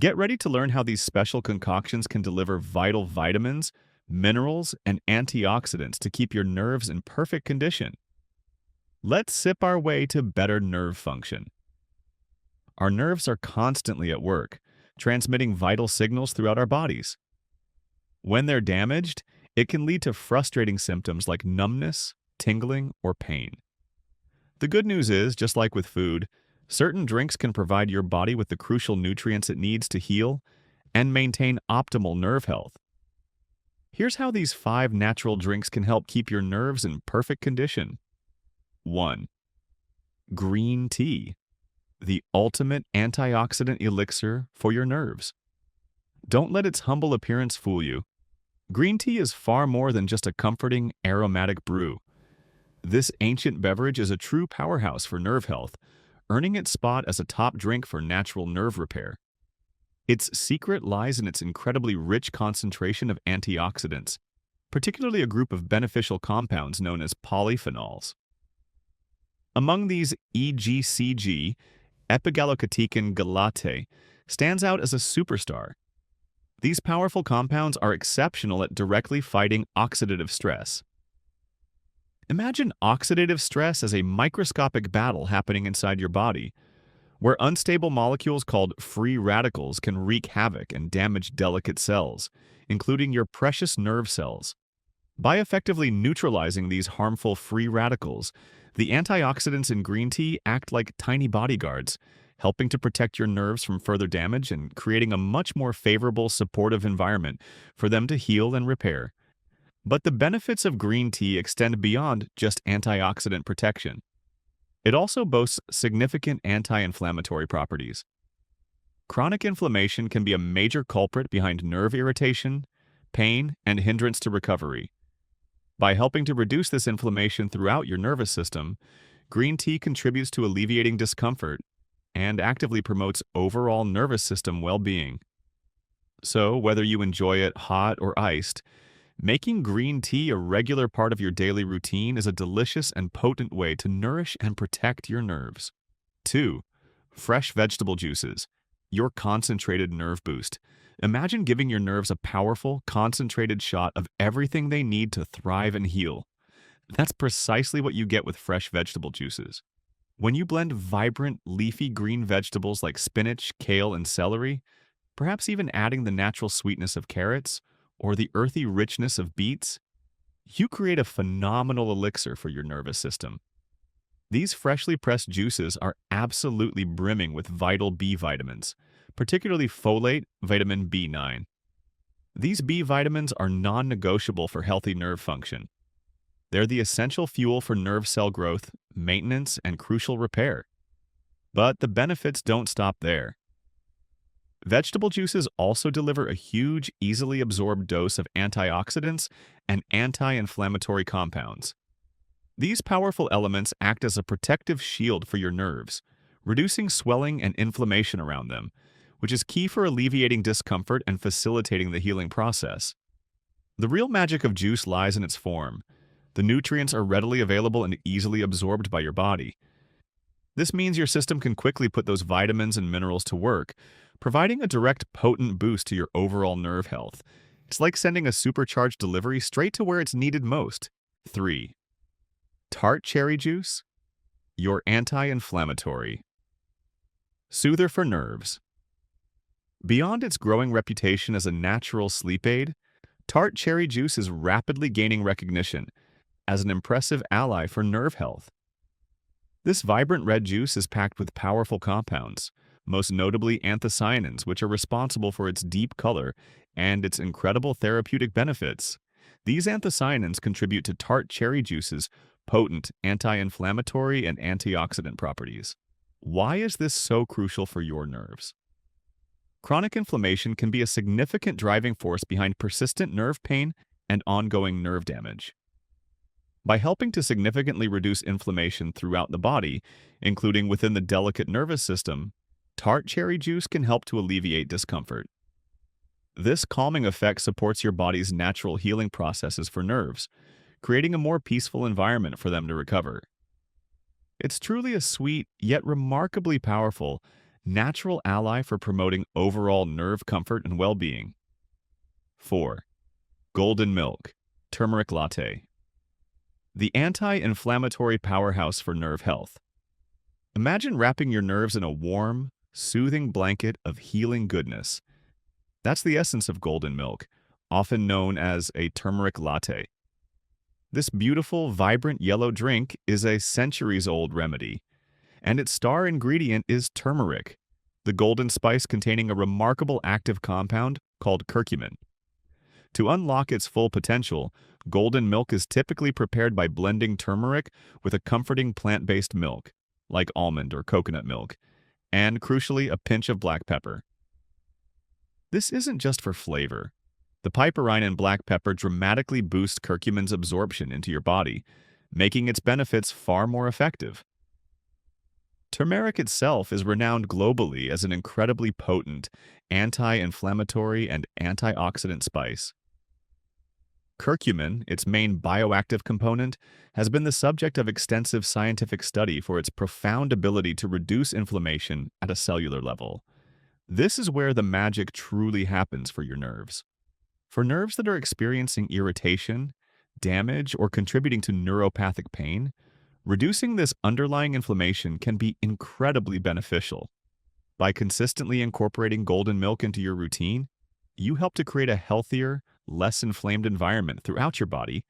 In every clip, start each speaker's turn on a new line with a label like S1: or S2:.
S1: Get ready to learn how these special concoctions can deliver vital vitamins, minerals, and antioxidants to keep your nerves in perfect condition. Let's sip our way to better nerve function. Our nerves are constantly at work, transmitting vital signals throughout our bodies. When they're damaged, it can lead to frustrating symptoms like numbness, tingling, or pain. The good news is, just like with food, certain drinks can provide your body with the crucial nutrients it needs to heal and maintain optimal nerve health. Here's how these 5 natural drinks can help keep your nerves in perfect condition. 1. Green tea, the ultimate antioxidant elixir for your nerves. Don't let its humble appearance fool you. Green tea is far more than just a comforting, aromatic brew. This ancient beverage is a true powerhouse for nerve health, earning its spot as a top drink for natural nerve repair. Its secret lies in its incredibly rich concentration of antioxidants, particularly a group of beneficial compounds known as polyphenols. Among these, EGCG, epigallocatechin gallate, stands out as a superstar. These powerful compounds are exceptional at directly fighting oxidative stress. Imagine oxidative stress as a microscopic battle happening inside your body, where unstable molecules called free radicals can wreak havoc and damage delicate cells, including your precious nerve cells. By effectively neutralizing these harmful free radicals, the antioxidants in green tea act like tiny bodyguards, helping to protect your nerves from further damage and creating a much more favorable, supportive environment for them to heal and repair. But the benefits of green tea extend beyond just antioxidant protection. It also boasts significant anti-inflammatory properties. Chronic inflammation can be a major culprit behind nerve irritation, pain, and hindrance to recovery. By helping to reduce this inflammation throughout your nervous system, green tea contributes to alleviating discomfort and actively promotes overall nervous system well-being. So, whether you enjoy it hot or iced, making green tea a regular part of your daily routine is a delicious and potent way to nourish and protect your nerves. 2. Fresh vegetable juices, your concentrated nerve boost. Imagine giving your nerves a powerful, concentrated shot of everything they need to thrive and heal. That's precisely what you get with fresh vegetable juices. When you blend vibrant, leafy green vegetables like spinach, kale, and celery, perhaps even adding the natural sweetness of carrots or the earthy richness of beets, you create a phenomenal elixir for your nervous system. These freshly pressed juices are absolutely brimming with vital B vitamins, particularly folate, vitamin B9. These B vitamins are non-negotiable for healthy nerve function. They're the essential fuel for nerve cell growth, maintenance, and crucial repair. But the benefits don't stop there. Vegetable juices also deliver a huge, easily absorbed dose of antioxidants and anti-inflammatory compounds. These powerful elements act as a protective shield for your nerves, reducing swelling and inflammation around them, which is key for alleviating discomfort and facilitating the healing process. The real magic of juice lies in its form. The nutrients are readily available and easily absorbed by your body. This means your system can quickly put those vitamins and minerals to work, providing a direct, potent boost to your overall nerve health. It's like sending a supercharged delivery straight to where it's needed most. 3. Tart cherry juice, your anti-inflammatory soother for nerves. Beyond its growing reputation as a natural sleep aid, tart cherry juice is rapidly gaining recognition as an impressive ally for nerve health. This vibrant red juice is packed with powerful compounds, most notably anthocyanins, which are responsible for its deep color and its incredible therapeutic benefits. These anthocyanins contribute to tart cherry juice's potent anti-inflammatory and antioxidant properties. Why is this so crucial for your nerves? Chronic inflammation can be a significant driving force behind persistent nerve pain and ongoing nerve damage. By helping to significantly reduce inflammation throughout the body, including within the delicate nervous system, tart cherry juice can help to alleviate discomfort. This calming effect supports your body's natural healing processes for nerves, creating a more peaceful environment for them to recover. It's truly a sweet, yet remarkably powerful, natural ally for promoting overall nerve comfort and well-being. 4. Golden milk, turmeric latte. The anti-inflammatory powerhouse for nerve health. Imagine wrapping your nerves in a warm, soothing blanket of healing goodness. That's the essence of golden milk, often known as a turmeric latte. This beautiful, vibrant yellow drink is a centuries-old remedy, and its star ingredient is turmeric, the golden spice containing a remarkable active compound called curcumin. To unlock its full potential, golden milk is typically prepared by blending turmeric with a comforting plant-based milk, like almond or coconut milk, and, crucially, a pinch of black pepper. This isn't just for flavor. The piperine and black pepper dramatically boost curcumin's absorption into your body, making its benefits far more effective. Turmeric itself is renowned globally as an incredibly potent anti-inflammatory and antioxidant spice. Curcumin, its main bioactive component, has been the subject of extensive scientific study for its profound ability to reduce inflammation at a cellular level. This is where the magic truly happens for your nerves. For nerves that are experiencing irritation, damage, or contributing to neuropathic pain, reducing this underlying inflammation can be incredibly beneficial. By consistently incorporating golden milk into your routine, you help to create a healthier, less inflamed environment throughout your body,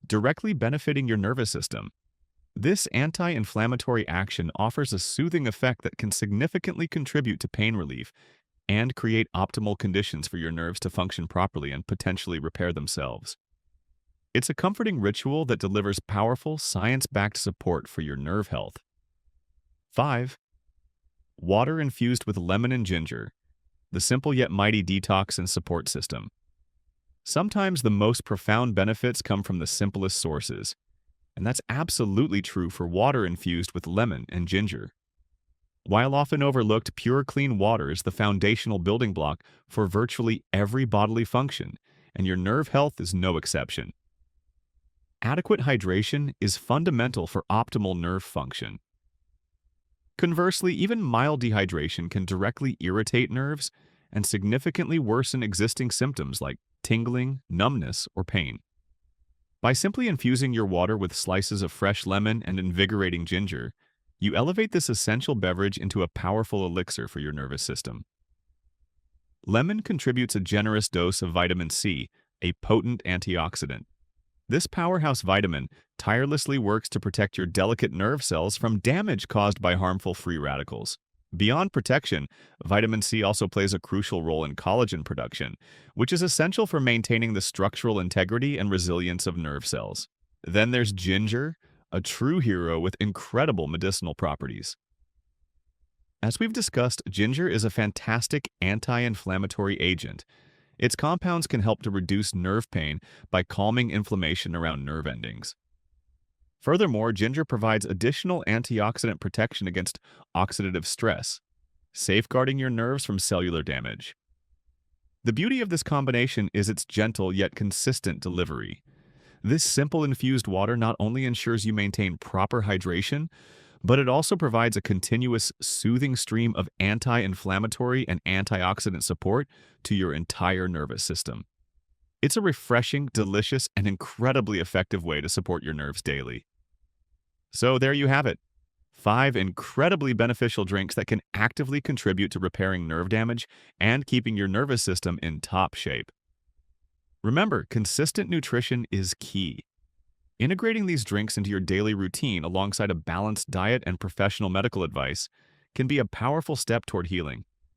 S1: directly benefiting your nervous system. This anti-inflammatory action offers a soothing effect that can significantly contribute to pain relief and create optimal conditions for your nerves to function properly and potentially repair themselves. It's a comforting ritual that delivers powerful, science-backed support for your nerve health. 5. Water infused with lemon and ginger, the simple yet mighty detox and support system. Sometimes the most profound benefits come from the simplest sources, and that's absolutely true for water infused with lemon and ginger. While often overlooked, pure, clean water is the foundational building block for virtually every bodily function, and your nerve health is no exception. Adequate hydration is fundamental for optimal nerve function. Conversely, even mild dehydration can directly irritate nerves and significantly worsen existing symptoms like tingling, numbness, or pain. By simply infusing your water with slices of fresh lemon and invigorating ginger, you elevate this essential beverage into a powerful elixir for your nervous system. Lemon contributes a generous dose of vitamin C, a potent antioxidant. This powerhouse vitamin tirelessly works to protect your delicate nerve cells from damage caused by harmful free radicals. Beyond protection, vitamin C also plays a crucial role in collagen production, which is essential for maintaining the structural integrity and resilience of nerve cells. Then there's ginger, a true hero with incredible medicinal properties. As we've discussed, ginger is a fantastic anti-inflammatory agent. Its compounds can help to reduce nerve pain by calming inflammation around nerve endings. Furthermore, ginger provides additional antioxidant protection against oxidative stress, safeguarding your nerves from cellular damage. The beauty of this combination is its gentle yet consistent delivery. This simple infused water not only ensures you maintain proper hydration, but it also provides a continuous, soothing stream of anti-inflammatory and antioxidant support to your entire nervous system. It's a refreshing, delicious, and incredibly effective way to support your nerves daily. So there you have it. 5 incredibly beneficial drinks that can actively contribute to repairing nerve damage and keeping your nervous system in top shape. Remember, consistent nutrition is key. Integrating these drinks into your daily routine alongside a balanced diet and professional medical advice can be a powerful step toward healing.